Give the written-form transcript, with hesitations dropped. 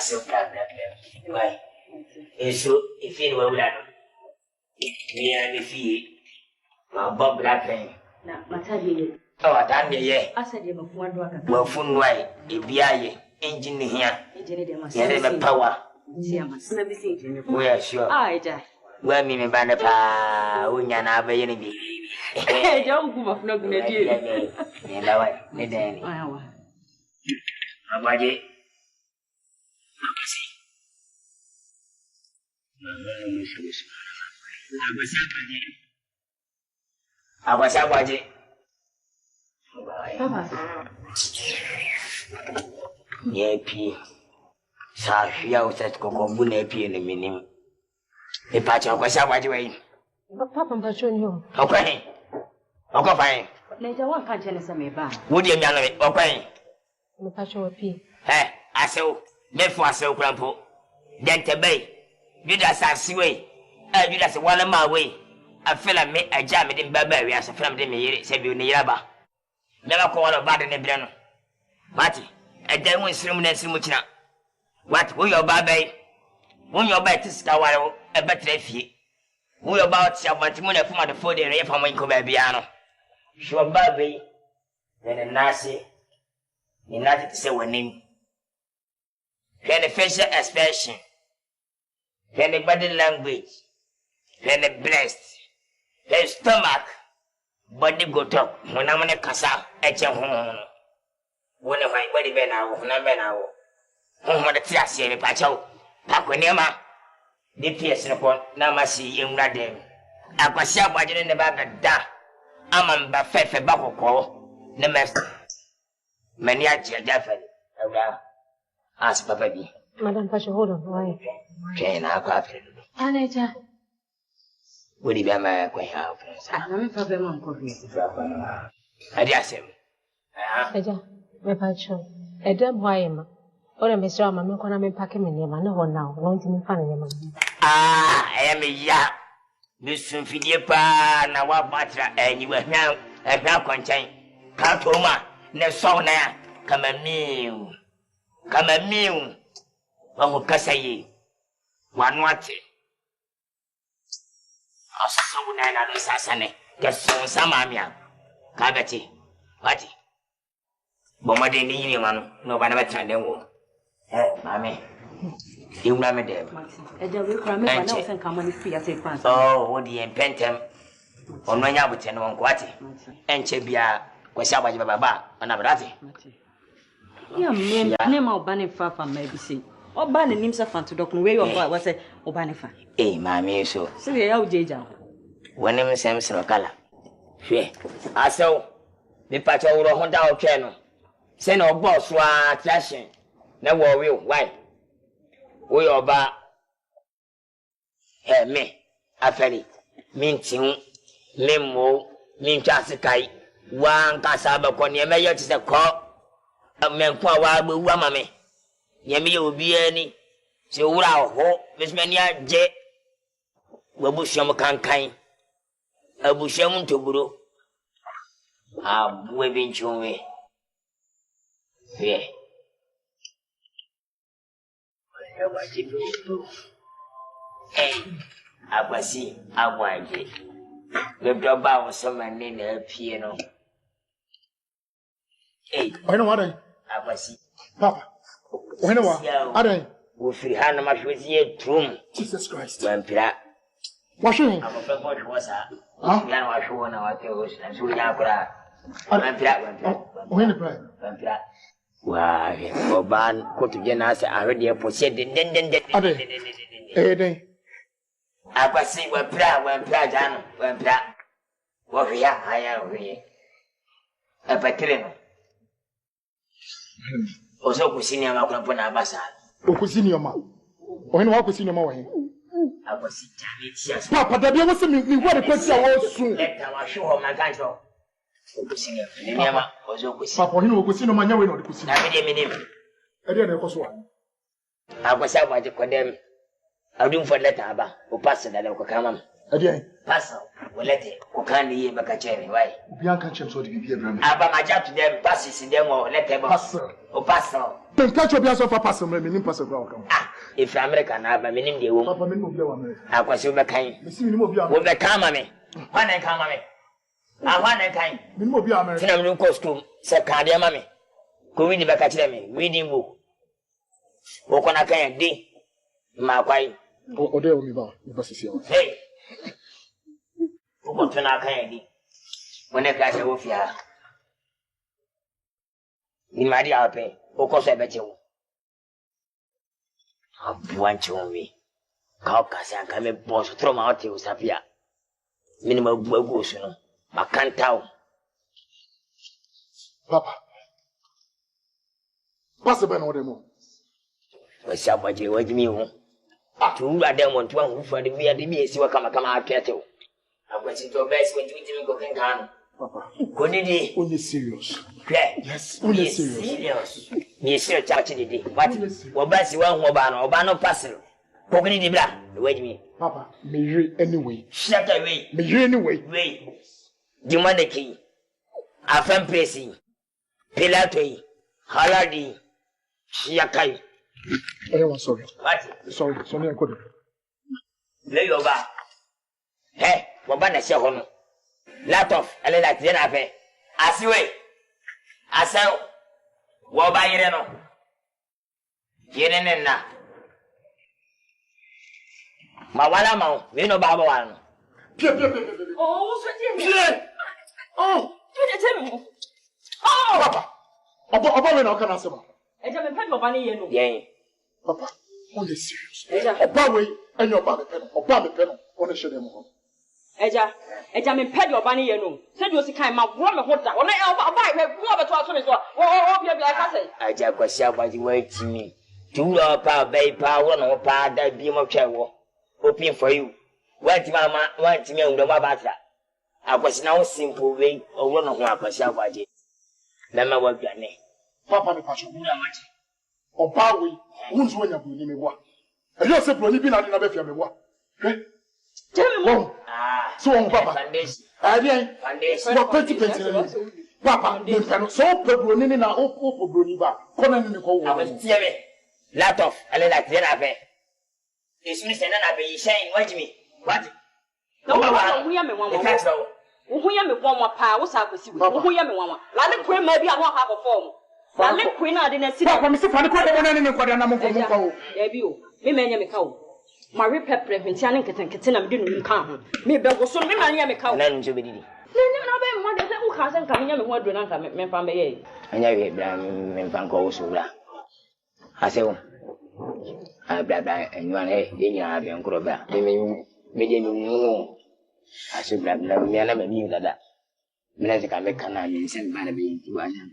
so proud of them. Why? So if you were me and if you Bob Blackpen. Now, Matabi. Oh, I done ye. I said, you want to well, fun way, if ye engine here, you power. We are sure. I well, me, Banapa, Unyana, baby. Hey, don't go off, not going to do it. And I went, Neddy. How about it? I was about it. Yappy. Safi out at Cocombunapi in a minimum. A patch of was about way. Papa, but you. Okay. Okay, later one can't tell us a me back. Would you know it? Okay. The patch of a pea. Eh, I saw, therefore, so crampo. Then to bay. You just have seaway. You just 1 mile away. I feel like me a jam in Barbary as a friend in me, said you near Yaba. Never call a bad in the Breno. Matty, a day when swimming and swimming. What will your baby? When your bet is Kawaro, a better fee. We about your Batimuna from the 4 day from Wincobiano. Sure, baby. Then a Nazi. United to say one name. Then the facial expression. Then the body language. Then the breast. The stomach. Body go talk. When I'm on a casa, at your home. When I body ben out, when I'm ben out. Home on the Tiasi and Pacho. Paconema. The pierce upon Namasi in Radem. I was sure by the back of da. I'm on Buffet for Bako call. The master. Maniac, Jaffel. Ask Papa B. Madame Pacho, hold on. Why? Jane, I'll coffee. Anita. Would he be my quay out? I'm a problem. I just him. Eja, me Pacho. A damn why am I? Or a Miss Rama, no one am packing in him. I know one now. Won't you find him? I am a ya. Miss Fidipa, now what butter, and you were now contain. Cantoma, no sona, come a meal. Come a meal. One who can say, one wanted. I saw Nana Sassane, just so some amia. Cavity, what? Bomadi need man, no one ever turned them. Mammy, you remember them. Oh, what the impentem on when you would tell one quati and Chebia was about Baba, another ratty. Yeah, name of Banning Fafa maybe see. Or banning himself to Doctor Way of what was a Obanifa. Eh, mammy, so. So they are Jaja. When him Samson or color. She, I saw the patch of Honda Channel. Send our boss were trashing. No worry, why? We are back. Me, I fell it. Minting, Limo, Minchasikai, one Casaba Conia Mayor is a call. A man for a while with Wamame. Yemi will be any. So, hope Miss Mania J. Wabusham Kankai. A busham to Guru. Ah, weaving to me. Yeah. Hey, I was see, I want it. The double was someone in a piano. Hey, I know what I was see. Papa, when I don't. With free hand, much with ye, room. Jesus Christ. Vampira. Washing. I'm a friend was her. Yan was one of our girls, and so we are glad. Vampira. When the prayer. Vampira. Why, Boban, go to Janasa, I already appreciate it. I was saying, when Prajan, when Prat. What we are, I am here. A patrino. Also, Cusinia Macropona Bassa. Ocusinoma. When what was in your way? I was saying, Papa, that there was me. What a question I was soon. Let our show my control. Papa, you was in my way or the Cusinia. I didn't know one. I was about to condemn. I'll do for letter, who passed that I could come. Pastor, well, let it. Who can't hear Bacachemi? Why? Bianca Chem so the BB. Abba, my job to them, passes in them or let them Pastor. Oh, Pastor. Then catch your bias of a pastor, maybe Pastor Welcome. Ah, if American, Abba, meaning the woman. Papa, me no America. I was over kind. Me see me no be Will become me. When I come, me. I want a kind. Me no be America. Then I'm going to school. Say, Cardia, mammy. Go read the Bacachemi, reading book. Walk on a kind day. My wife. O de o mi ba, mi ba sisi o. Hey. Uko tuna kandi. Wone kaje wo fia. Ni mari ape, uko se beche wo. Abuanche wo mi. Ka okase anka me boss tro ma ote usapia. Mini ma buagu so no. Makanta wo. Papa. Pass ben o de mo. Wasi abaje wajimi wo. Tu ademo ntu ahu fa de bia de bi esi wakama kama atwete. Akwati to best when you go kan. Papa. Konidi. Only serious. Yes. Only serious. Me serious chachi didi. What? Wo basi wa hu oba no parcel. Konidi bra. Wait me. Papa, me hear anyway. Shut away. Me hear anyway. Wait. Demande ki. Afam pressing. Pilatoi. Haladi. Shiakai. I'm sorry. What? Sorry, I couldn't. Lay your back. Hey, Wabana Shahono. Lot of Elena Zenafe. As you wait. As I Waba Yereno. Yerena. Mawala Mau, we know Baba one. Oh, Oh, you didn't tell me. Papa. Oba we na kana sema. Eja me pedi oba ni ye no. Yeah. Papa, only serious. Eja. Oba we enyo oba me peno. Oba me peno. One shede mo. Eja me pedi oba ni ye no. Se di osikan ma bro me ho da. Ona oba e wo beto aso me so. Wo bia ka say. Aja kwasi abaji wait me. Tulo pa bai pa wo no pa da bi mo twa open for you. Want me ewura ma batra. Akwasi na wo simple way owo no ho akwasi abaji. Na ma wa biane. Papa me passion. Ura machi. Oba we unzu anya bu ni mewa. Eyo se bro ni bi na de na be fia mewa. Tell me more. Ah. So on Papa. Foundation. Foundation. What plenty Papa, me peno. So bro ni na o bro ni ba. Kona ni ko wo. Akwasi tie me. Lot of Elena Zenafe. Esuni senda na be shine watch me. What? No wa hu ya me wanwa. Hu ya me wanwa pa wo sa akwasi we. Hu ya me wanwa. La le kwe ma bi a no ha ko form. La le kwe na de na si. Papa me se fa ni ko de na ni ko de na mo ko. E bi o. Me ma nya me ka o. Ma repair prevention nkete na me de no nka ho. Me be go so me ma nya me ka o. Na njo be didi. Na be mo de se u ka se nka me nya me ho aduro na nka me fa me ye. Anya we bra me fa nko wo so bra. Asewo. Bla enwan enya be nkro ba. Me je mi mu. Ase bla me na me mi dada. Me na se ka me kana mi se ba na be nti wa nya.